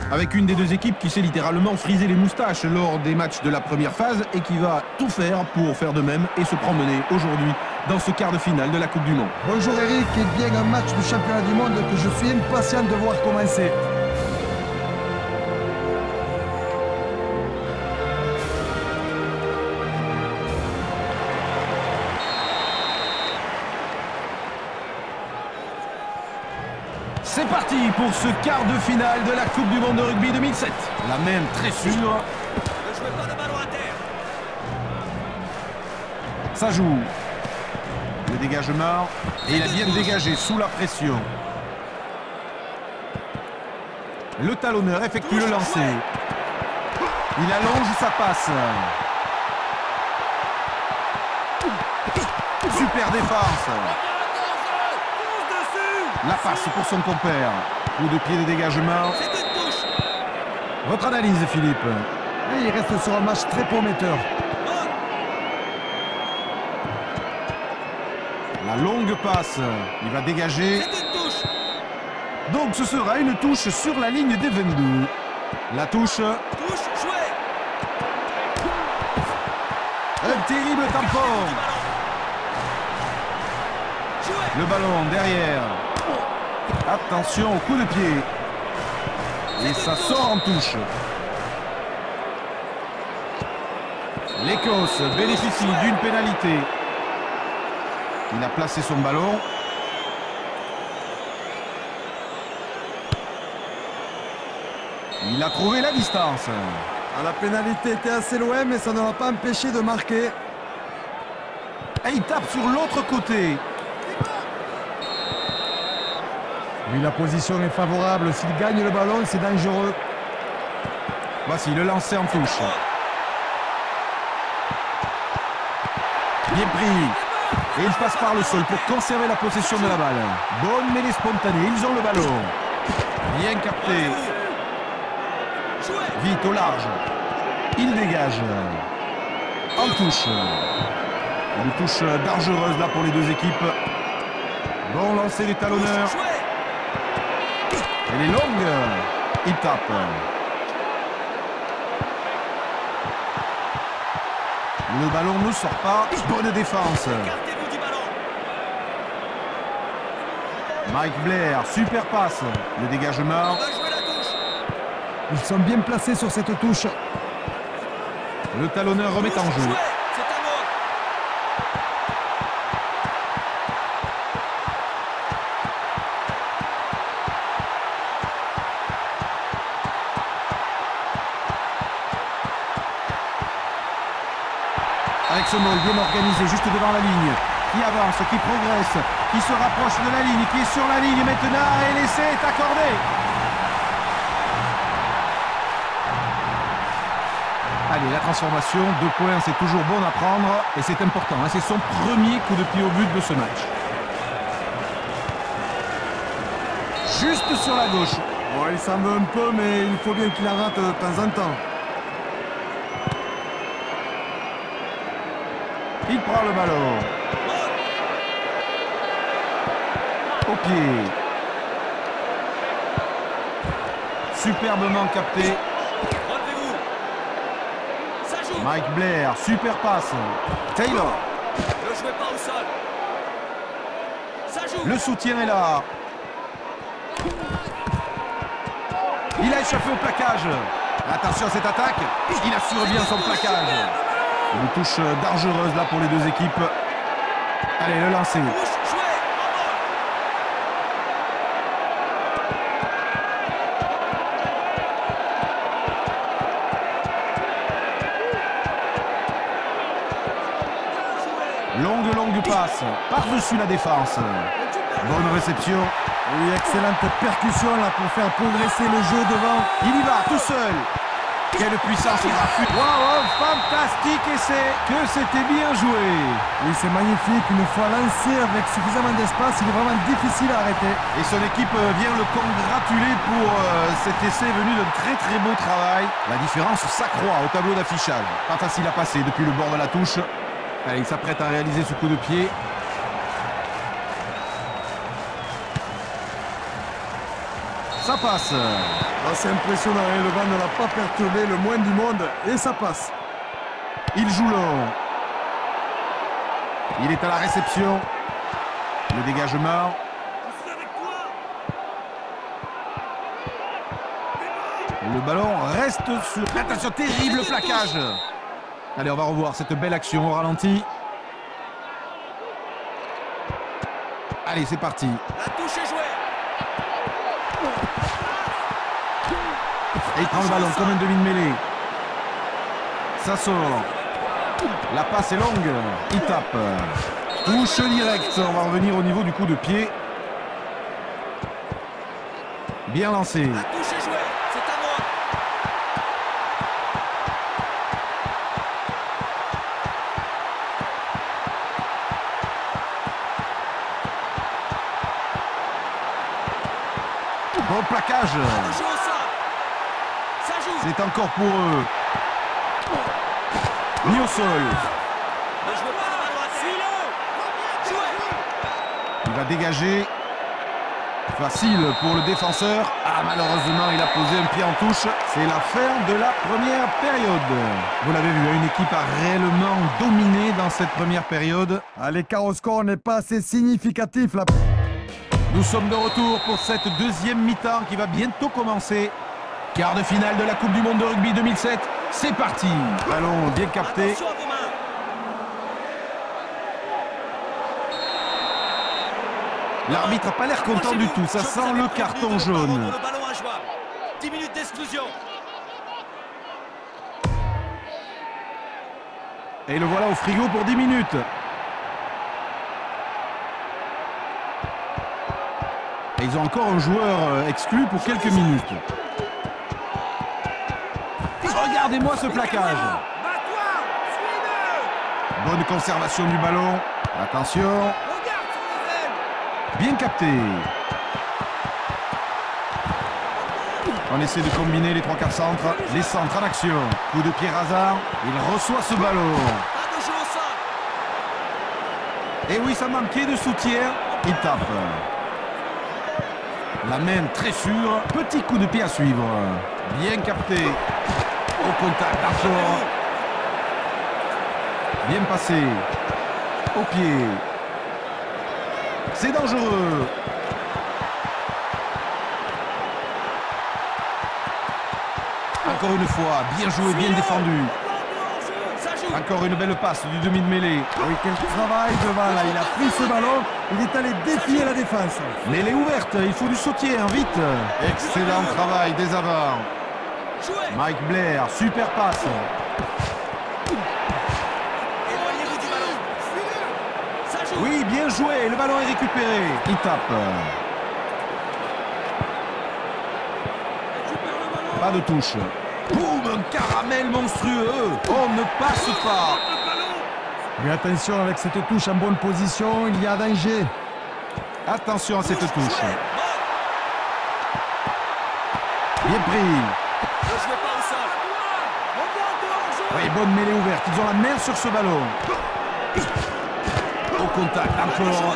Avec une des deux équipes qui s'est littéralement frisé les moustaches lors des matchs de la première phase et qui va tout faire pour faire de même et se promener aujourd'hui dans ce quart de finale de la Coupe du Monde. Bonjour Eric, et bien un match du championnat du monde que je suis impatient de voir commencer. C'est parti pour ce quart de finale de la Coupe du Monde de rugby 2007. La même très sûre. Ne jouez pas de ballon à terre. Ça joue. Le dégagement. Et il a bien dégagé sous la pression. Le talonneur effectue le lancer. Il allonge sa passe. Super défense. La passe pour son compère. Coup de pied de dégagement. Votre analyse, Philippe? Et il reste sur un match très prometteur. La longue passe. Il va dégager. Donc ce sera une touche sur la ligne des 22. La touche. Un terrible tampon. Le ballon derrière. Attention au coup de pied. Et ça sort en touche. L'Écosse bénéficie d'une pénalité. Il a placé son ballon. Il a trouvé la distance. La pénalité était assez loin, mais ça ne l'a pas empêché de marquer. Et il tape sur l'autre côté. Oui, la position est favorable. S'il gagne le ballon, c'est dangereux. Voici le lancer en touche. Bien pris. Et il passe par le sol pour conserver la possession de la balle. Bonne mêlée spontanée. Ils ont le ballon. Bien capté. Vite au large. Il dégage. En touche. Une touche dangereuse là pour les deux équipes. Bon lancer du talonneur. Elle est longue. Il tape. Le ballon ne sort pas. Bonne défense. Mike Blair, super passe. Le dégagement. Ils sont bien placés sur cette touche. Le talonneur remet en jeu. Avec ce mot bien organisé juste devant la ligne, qui avance, qui progresse, qui se rapproche de la ligne, qui est sur la ligne maintenant et l'essai est accordé. Allez, la transformation, 2 points, c'est toujours bon à prendre et c'est important. Hein, c'est son premier coup de pied au but de ce match. Juste sur la gauche. Bon, il s'en veut un peu, mais il faut bien qu'il la rate de temps en temps. Il prend le ballon. Au pied. Superbement capté. Mike Blair, super passe. Taylor. Ne jouez pas au sol. Ça joue. Le soutien est là. Il a échappé au plaquage. Attention à cette attaque. Il assure bien son plaquage. Une touche dangereuse là pour les deux équipes. Allez, le lancer. Longue passe. Par-dessus la défense. Bonne réception. Oui, excellente percussion là pour faire progresser le jeu devant. Il y va tout seul. Quelle puissance il raffute. Waouh, fantastique essai. Que c'était bien joué. Oui, c'est magnifique. Une fois lancé avec suffisamment d'espace, il est vraiment difficile à arrêter. Et son équipe vient le congratuler pour cet essai venu de très beau travail. La différence s'accroît au tableau d'affichage. Pas facile à passer depuis le bord de la touche. Allez, il s'apprête à réaliser ce coup de pied. Ça passe. Ah, c'est impressionnant, hein, le vent ne l'a pas perturbé le moins du monde et ça passe. Il joue long. Il est à la réception. Le dégagement. Le ballon reste sur... Attention, terrible plaquage. Allez, on va revoir cette belle action au ralenti. Allez, c'est parti. La touche est jouée. Et il prend le ballon comme un demi de mêlée. Ça sort. La passe est longue. Il tape. Touche directe. On va revenir au niveau du coup de pied. Bien lancé. La touche est jouée. C'est à moi. Bon plaquage. Le jeu au sol. Ça joue. C'est encore pour eux. Mis au sol. Ne jouez pas le ballon à terre. Jouez. Il va dégager. Facile pour le défenseur. Ah, malheureusement, il a posé un pied en touche. C'est la fin de la première période. Vous l'avez vu, une équipe a réellement dominé dans cette première période. Ah, l'écart au score n'est pas assez significatif là. Nous sommes de retour pour cette deuxième mi-temps qui va bientôt commencer. Quart de finale de la Coupe du Monde de rugby 2007. C'est parti. Ballon bien capté. Attention à vos mains. L'arbitre n'a pas l'air content du tout. Ça sent le carton jaune. Le ballon injouable. 10 minutes d'exclusion. Et le voilà au frigo pour 10 minutes. Et ils ont encore un joueur exclu pour quelques minutes. Regardez-moi ce plaquage. Bonne conservation du ballon. Attention. Bien capté. On essaie de combiner les 3-4 centres. Les centres en action. Coup de pied hasard. Il reçoit ce ballon. Pas de jeu au sol. Et oui, ça manquait de soutien. Il tape. La main très sûre. Petit coup de pied à suivre. Bien capté. Au contact encore. Bien passé. Au pied. C'est dangereux. Encore une fois, bien joué, bien défendu. Ça joue. Encore une belle passe du demi de mêlée. Oui, quel travail devant là. Il a pris ce ballon, il est allé défier la défense. Mêlée ouverte, il faut du soutien, vite. Excellent travail des avants. Jouez. Mike Blair, super passe. Éloignez-vous du ballon. Ça joue. Oui, bien joué, le ballon est récupéré. Il tape. Pas de touche. Boum, un caramel monstrueux. On ne passe pas. Mais attention avec cette touche en bonne position, il y a danger. Attention à cette touche. Bien pris. Ne jouez pas au sol. Oui, bonne mêlée ouverte. Ils ont la main sur ce ballon. Au contact, encore.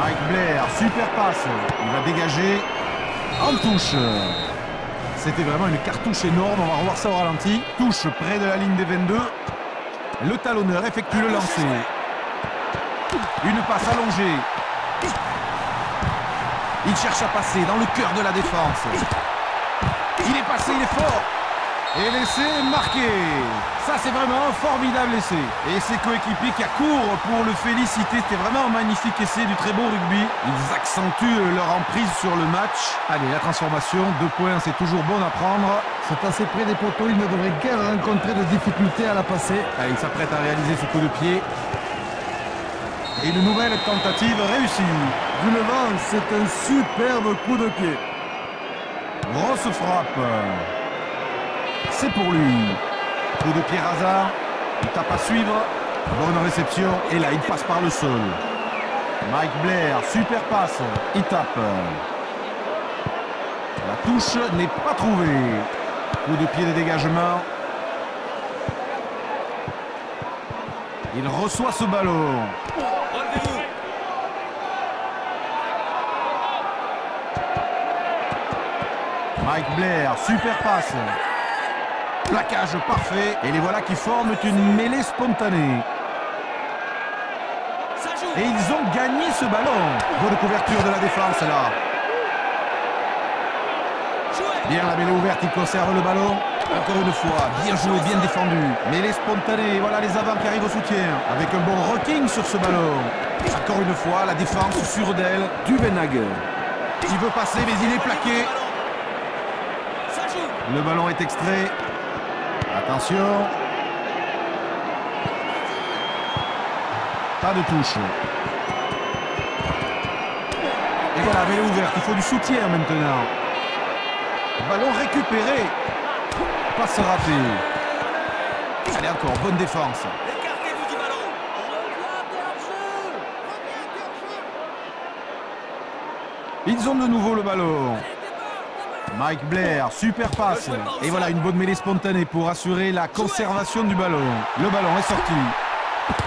Mike Blair, super passe. Il va dégager. En touche. C'était vraiment une cartouche énorme. On va revoir ça au ralenti. Touche près de la ligne des 22. Le talonneur effectue le lancer. Une passe allongée. Il cherche à passer dans le cœur de la défense. Il est passé, il est fort. Et l'essai est marqué. Ça, c'est vraiment un formidable essai. Et ses coéquipiers qui accourent pour le féliciter. C'était vraiment un magnifique essai, du très beau rugby. Ils accentuent leur emprise sur le match. Allez, la transformation, 2 points, c'est toujours bon à prendre. C'est assez près des poteaux, il ne devrait guère rencontrer de difficultés à la passer. Allez, il s'apprête à réaliser ce coup de pied. Et une nouvelle tentative réussie. Vu le vent, c'est un superbe coup de pied. Grosse frappe. C'est pour lui. Coup de pied hasard. Il tape à suivre. Bonne réception. Et là, il passe par le sol. Mike Blair, super passe. Il tape. La touche n'est pas trouvée. Coup de pied de dégagement. Il reçoit ce ballon. Relevez-vous. Mike Blair, super passe. Plaquage parfait. Et les voilà qui forment une mêlée spontanée. Ça joue. Et ils ont gagné ce ballon. Bonne couverture de la défense là. Jouez. Bien la mêlée ouverte, il conserve le ballon. Encore une fois, bien joué, bien défendu. Mêlée spontanée, voilà les avants qui arrivent au soutien. Avec un bon rocking sur ce ballon. Encore une fois, la défense sûre d'elle du Benhager. Il veut passer, mais il est plaqué. Ça joue. Le ballon est extrait. Attention. Pas de touche. Et voilà, mêlée ouverte, il faut du soutien maintenant. Ballon récupéré. Passe ratée. Allez encore, bonne défense. Écartez-vous du ballon. Ils ont de nouveau le ballon. Mike Blair, super passe. Et voilà, une bonne mêlée spontanée pour assurer la conservation du ballon. Le ballon est sorti.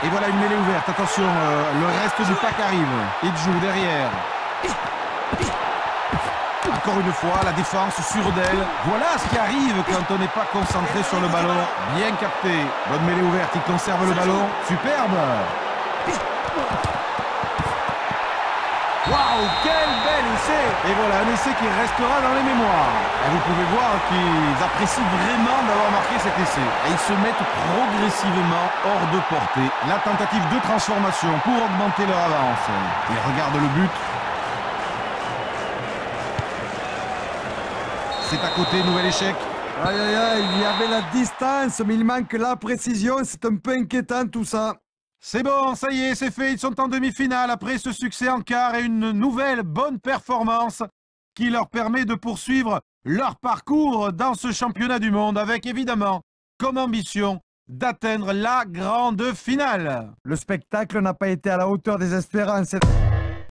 Et voilà une mêlée ouverte. Attention, le reste du pack arrive. Il joue derrière. Encore une fois, la défense sûre d'elle. Voilà ce qui arrive quand on n'est pas concentré sur le ballon. Bien capté. Bonne mêlée ouverte, il conserve le ballon. Superbe. Waouh, quel bel essai! Et voilà, un essai qui restera dans les mémoires. Et vous pouvez voir qu'ils apprécient vraiment d'avoir marqué cet essai. Et ils se mettent progressivement hors de portée. La tentative de transformation pour augmenter leur avance. Ils regardent le but. C'est à côté, nouvel échec. Aïe aïe aïe, il y avait la distance, mais il manque la précision. C'est un peu inquiétant tout ça. C'est bon, ça y est, c'est fait. Ils sont en demi-finale après ce succès en quart et une nouvelle bonne performance qui leur permet de poursuivre leur parcours dans ce championnat du monde avec évidemment comme ambition d'atteindre la grande finale. Le spectacle n'a pas été à la hauteur des espérances.